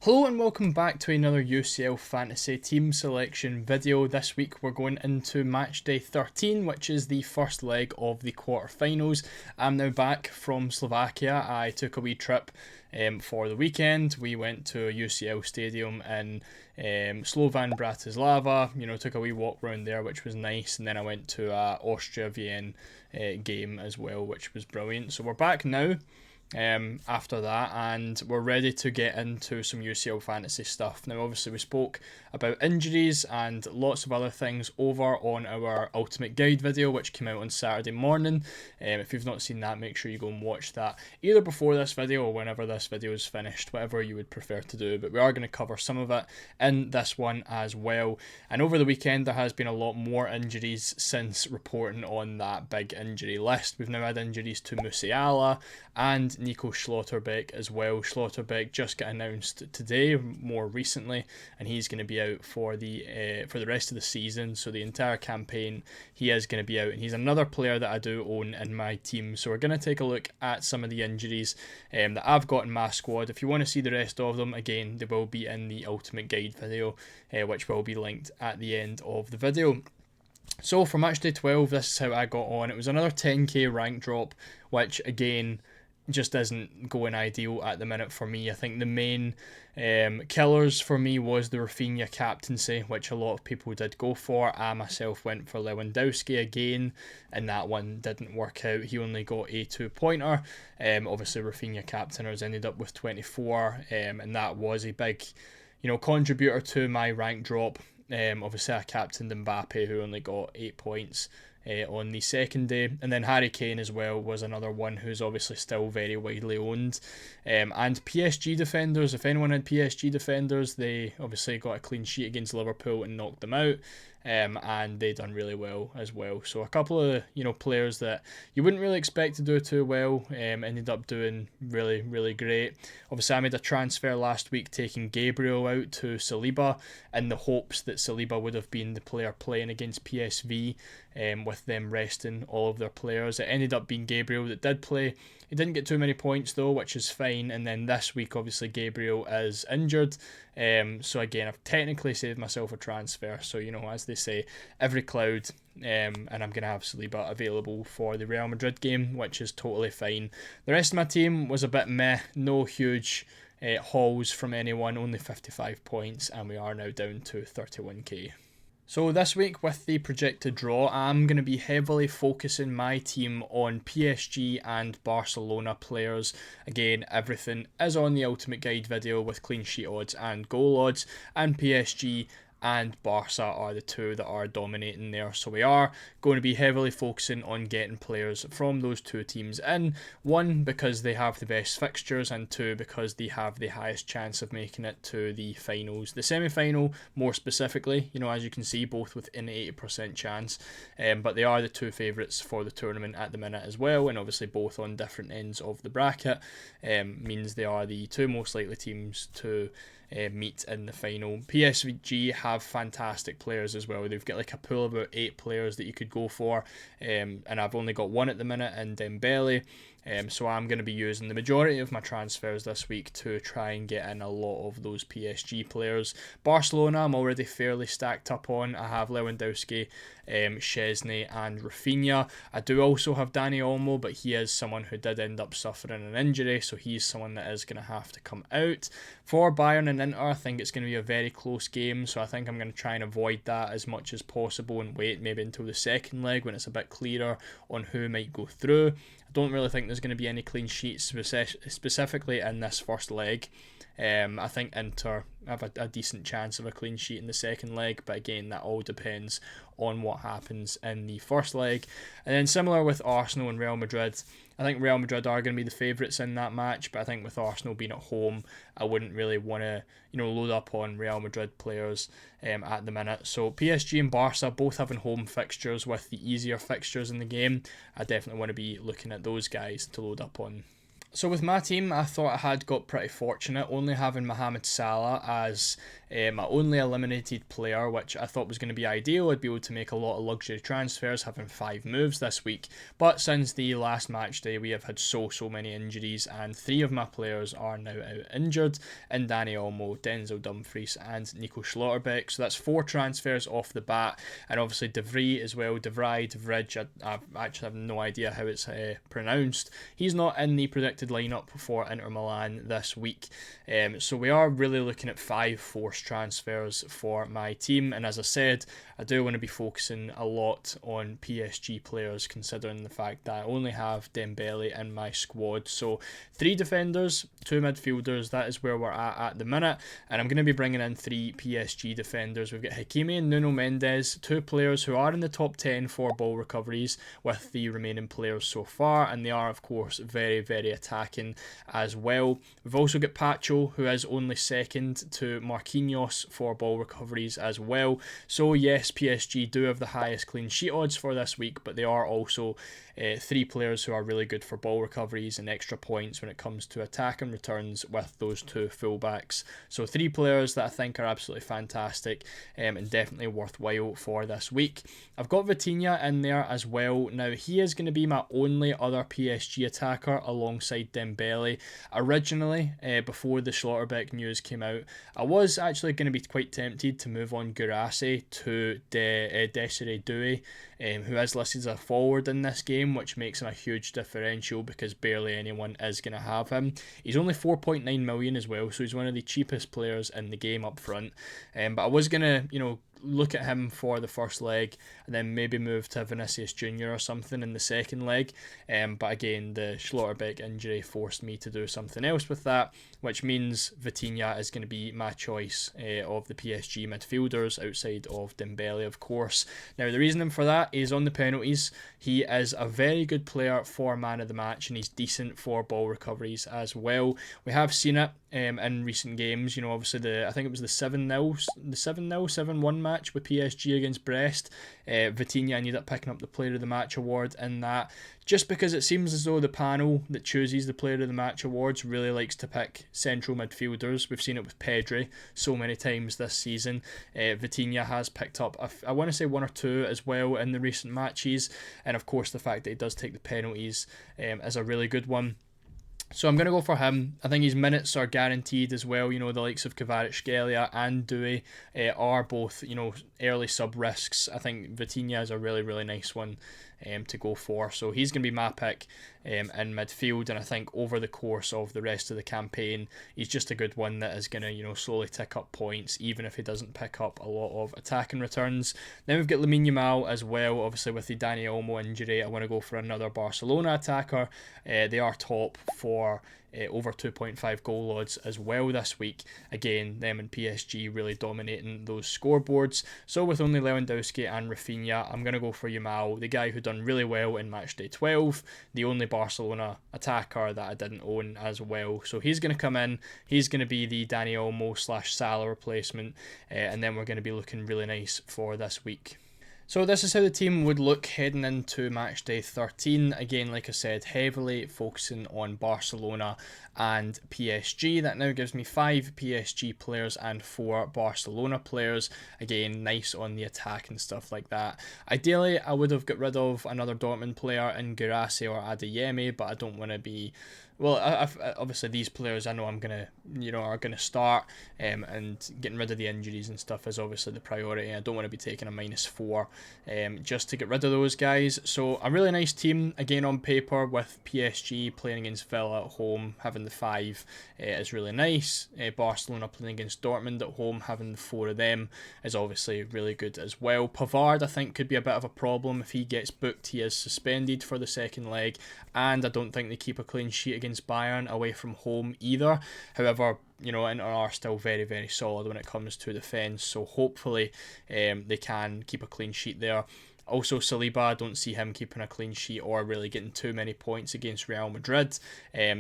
Hello and welcome back to another UCL Fantasy Team Selection video. This week we're going into Matchday 13, which is the first leg of the quarterfinals. I'm now back from Slovakia. I took a wee trip for the weekend. We went to a UCL stadium in Slovan Bratislava. Took a wee walk around there, which was nice, and then I went to a Austria-Vienna game as well, which was brilliant. So we're back now after that, and we're ready to get into some UCL fantasy stuff. Now, obviously, we spoke about injuries and lots of other things over on our Ultimate Guide video, which came out on Saturday morning. If you've not seen that, make sure you go and watch that either before this video or whenever this video is finished, whatever you would prefer to do. But we are going to cover some of it in this one as well. And over the weekend, there has been a lot more injuries since reporting on that big injury list. We've now had injuries to Musiala and Nico Schlotterbeck as well. Schlotterbeck just got announced today, more recently, and he's going to be out for the rest of the season. So the entire campaign, he is going to be out, and he's another player that I do own in my team. So we're going to take a look at some of the injuries that I've got in my squad. If you want to see the rest of them, again, they will be in the Ultimate Guide video, which will be linked at the end of the video. So for Matchday 12, this is how I got on. It was another 10k rank drop, which again just isn't going ideal at the minute for me. I think the main killers for me was the Rafinha captaincy, which a lot of people did go for. I myself went for Lewandowski again, and that one didn't work out. He only got a 2-pointer. Obviously, Rafinha captainers ended up with 24, and that was a big, contributor to my rank drop. Obviously, I captained Mbappe, who only got 8 points on the second day, and then Harry Kane as well was another one who's obviously still very widely owned. And PSG defenders, if anyone had PSG defenders, they obviously got a clean sheet against Liverpool and knocked them out. And they done really well as well. So a couple of players that you wouldn't really expect to do too well ended up doing really, really great. Obviously, I made a transfer last week taking Gabriel out to Saliba in the hopes that Saliba would have been the player playing against PSV with them resting all of their players. It ended up being Gabriel that did play. He didn't get too many points though, which is fine. And then this week, obviously, Gabriel is injured. So again, I've technically saved myself a transfer. So, as they say, every cloud. And I'm going to have Saliba available for the Real Madrid game, which is totally fine. The rest of my team was a bit meh. No huge hauls from anyone, only 55 points. And we are now down to 31k. So this week with the projected draw, I'm going to be heavily focusing my team on PSG and Barcelona players. Again, everything is on the Ultimate Guide video with clean sheet odds and goal odds, and PSG and Barca are the two that are dominating there. So we are going to be heavily focusing on getting players from those two teams in. One, because they have the best fixtures, and two, because they have the highest chance of making it to the finals. The semi-final, more specifically, as you can see, both with an 80% chance. But they are the two favourites for the tournament at the minute as well, and obviously both on different ends of the bracket. Means they are the two most likely teams to meet in the final. PSG have fantastic players as well. They've got like a pool of about 8 players that you could go for, and I've only got one at the minute in Dembele. So I'm going to be using the majority of my transfers this week to try and get in a lot of those PSG players. Barcelona, I'm already fairly stacked up on. I have Lewandowski, Szczesny and Rafinha. I do also have Dani Olmo, but he is someone who did end up suffering an injury, so he's someone that is going to have to come out. For Bayern and Inter, I think it's going to be a very close game, so I think I'm going to try and avoid that as much as possible and wait maybe until the second leg when it's a bit clearer on who might go through. I don't really think there's going to be any clean sheets specifically in this first leg. I think Inter have a decent chance of a clean sheet in the second leg, but again, that all depends on what happens in the first leg. And then similar with Arsenal and Real Madrid, I think Real Madrid are going to be the favourites in that match, but I think with Arsenal being at home, I wouldn't really want to, load up on Real Madrid players at the minute. So PSG and Barca both having home fixtures with the easier fixtures in the game. I definitely want to be looking at those guys to load up on. So with my team, I thought I had got pretty fortunate, only having Mohamed Salah as my only eliminated player, which I thought was going to be ideal. I'd be able to make a lot of luxury transfers, having 5 moves this week. But since the last match day, we have had so many injuries, and 3 of my players are now out injured, in Danny Olmo, Denzel Dumfries, and Nico Schlotterbeck. So that's 4 transfers off the bat, and obviously De Vrij as well, De Vrij, I actually have no idea how it's pronounced. He's not in the predicted lineup for Inter Milan this week. So we are really looking at 5 forced transfers for my team, and as I said, I do want to be focusing a lot on PSG players, considering the fact that I only have Dembele in my squad. So 3 defenders, 2 midfielders, that is where we're at the minute, and I'm going to be bringing in 3 PSG defenders. We've got Hakimi and Nuno Mendes, 2 players who are in the top 10 for ball recoveries with the remaining players so far, and they are of course very attacking as well. We've also got Pacho, who is only second to Marquinhos for ball recoveries as well. So yes, PSG do have the highest clean sheet odds for this week, but they are also 3 players who are really good for ball recoveries and extra points when it comes to attack and returns with those 2 fullbacks. So 3 players that I think are absolutely fantastic and definitely worthwhile for this week. I've got Vitinha in there as well. Now he is going to be my only other PSG attacker alongside Dembele. Originally, before the Schlotterbeck news came out, I was actually going to be quite tempted to move on Guirassy to Desiree Doué, who is listed as a forward in this game, which makes him a huge differential because barely anyone is going to have him. He's only 4.9 million as well, so he's one of the cheapest players in the game up front. But I was going to, look at him for the first leg and then maybe move to Vinicius Jr. or something in the second leg. But again, the Schlotterbeck injury forced me to do something else with that, which means Vitinha is going to be my choice of the PSG midfielders outside of Dembele, of course. Now, the reasoning for that is on the penalties. He is a very good player for man of the match, and he's decent for ball recoveries as well. We have seen it in recent games. Obviously I think it was the 7-0, 7-1 match with PSG against Brest. Vitinha ended up picking up the Player of the Match award in that, just because it seems as though the panel that chooses the Player of the Match awards really likes to pick central midfielders. We've seen it with Pedri so many times this season. Vitinha has picked up, I want to say 1 or 2 as well in the recent matches, and of course the fact that he does take the penalties is a really good one. So I'm going to go for him. I think his minutes are guaranteed as well. The likes of Kvaratskhelia and Doué are both, early sub risks. I think Vitinha is a really nice one to go for. So he's going to be my pick in midfield, and I think over the course of the rest of the campaign, he's just a good one that is going to, slowly tick up points, even if he doesn't pick up a lot of attacking returns. Then we've got Lamine Yamal as well. Obviously with the Dani Olmo injury, I want to go for another Barcelona attacker. They are top for over 2.5 goal odds as well this week. Again, them and PSG really dominating those scoreboards. So with only Lewandowski and Rafinha, I'm going to go for Yamal, the guy who done really well in matchday 12, the only Barcelona attacker that I didn't own as well. So he's going to come in, he's going to be the Dani Olmo / Salah replacement, and then we're going to be looking really nice for this week. So this is how the team would look heading into matchday 13. Again, like I said, heavily focusing on Barcelona and PSG. That now gives me 5 PSG players and 4 Barcelona players. Again, nice on the attack and stuff like that. Ideally, I would have got rid of another Dortmund player in Guirassy or Adeyemi, but I don't want to be... Well, obviously these players I know I'm gonna, are gonna start, and getting rid of the injuries and stuff is obviously the priority. I don't want to be taking a -4, just to get rid of those guys. So a really nice team again on paper with PSG playing against Villa at home, having the 5 is really nice. Barcelona playing against Dortmund at home, having the 4 of them is obviously really good as well. Pavard I think could be a bit of a problem if he gets booked. He is suspended for the second leg, and I don't think they keep a clean sheet against Bayern away from home either. However, Inter are still very solid when it comes to defence, so hopefully they can keep a clean sheet there. Also, Saliba, I don't see him keeping a clean sheet or really getting too many points against Real Madrid.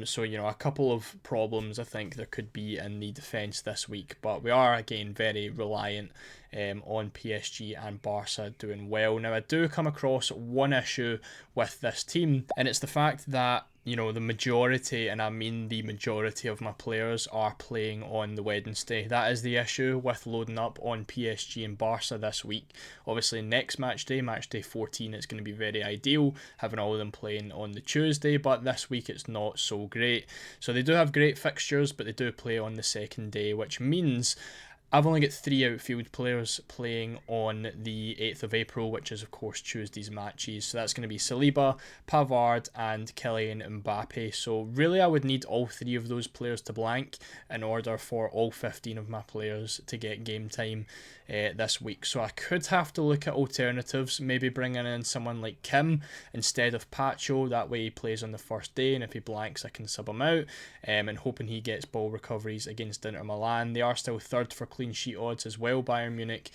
So, a couple of problems I think there could be in the defence this week. But we are, again, very reliant on PSG and Barca doing well. Now, I do come across one issue with this team, and it's the fact that you know, the majority, and I mean the majority of my players are playing on the Wednesday. That is the issue with loading up on PSG and Barca this week. Obviously, next match day 14, it's going to be very ideal, having all of them playing on the Tuesday, but this week it's not so great. So they do have great fixtures, but they do play on the second day, which means I've only got 3 outfield players playing on the 8th of April, which is, of course, Tuesday's matches. So that's going to be Saliba, Pavard, and Kylian Mbappe. So really, I would need all 3 of those players to blank in order for all 15 of my players to get game time this week. So I could have to look at alternatives, maybe bringing in someone like Kim instead of Pacho. That way he plays on the first day, and if he blanks, I can sub him out, and hoping he gets ball recoveries against Inter Milan. They are still third for clean sheet odds as well, Bayern Munich,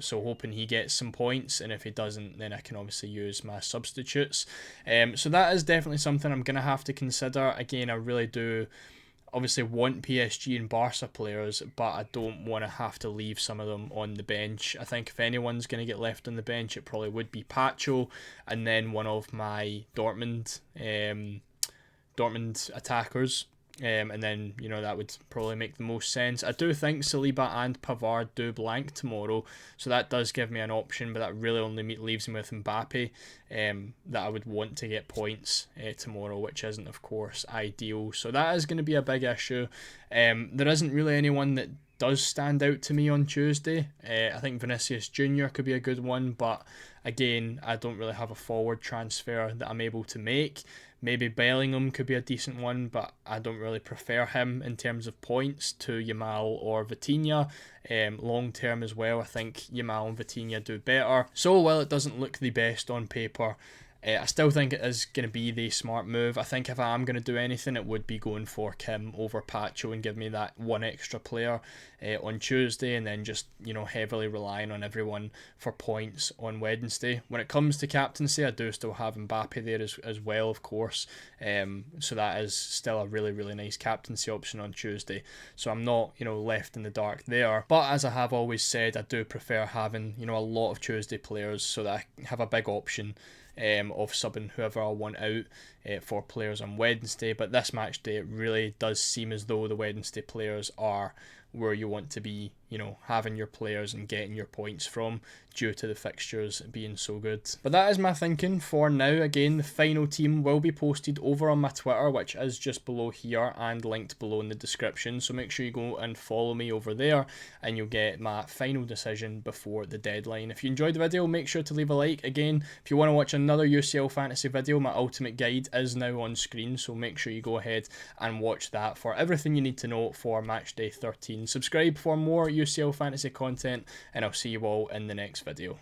so hoping he gets some points, and if he doesn't, then I can obviously use my substitutes. So that is definitely something I'm going to have to consider. Again, I really do obviously want PSG and Barca players, but I don't want to have to leave some of them on the bench. I think if anyone's going to get left on the bench, it probably would be Pacho, and then one of my Dortmund attackers. And then, you know, that would probably make the most sense. I do think Saliba and Pavard do blank tomorrow, so that does give me an option, but that really only leaves me with Mbappe, that I would want to get points tomorrow, which isn't, of course, ideal. So that is going to be a big issue. There isn't really anyone that does stand out to me on Tuesday. I think Vinicius Jr. could be a good one, but again, I don't really have a forward transfer that I'm able to make. Maybe Bellingham could be a decent one, but I don't really prefer him in terms of points to Yamal or Vitinha. Long term as well, I think Yamal and Vitinha do better. So while it doesn't look the best on paper, I still think it is going to be the smart move. I think if I am going to do anything, it would be going for Kim over Pacho and give me that one extra player on Tuesday, and then just, you know, heavily relying on everyone for points on Wednesday. When it comes to captaincy, I do still have Mbappe there as well, of course. So that is still a really, really nice captaincy option on Tuesday. So I'm not, you know, left in the dark there. But as I have always said, I do prefer having, you know, a lot of Tuesday players so that I have a big option of subbing whoever I want out for players on Wednesday. But this match day, it really does seem as though the Wednesday players are where you want to be, you know, having your players and getting your points from due to the fixtures being so good. But that is my thinking for now. Again, the final team will be posted over on my Twitter, which is just below here and linked below in the description. So make sure you go and follow me over there and you'll get my final decision before the deadline. If you enjoyed the video, make sure to leave a like. Again, if you want to watch another UCL fantasy video, my ultimate guide is now on screen. So make sure you go ahead and watch that for everything you need to know for Matchday 13. Subscribe for more UCL fantasy content, and I'll see you all in the next video.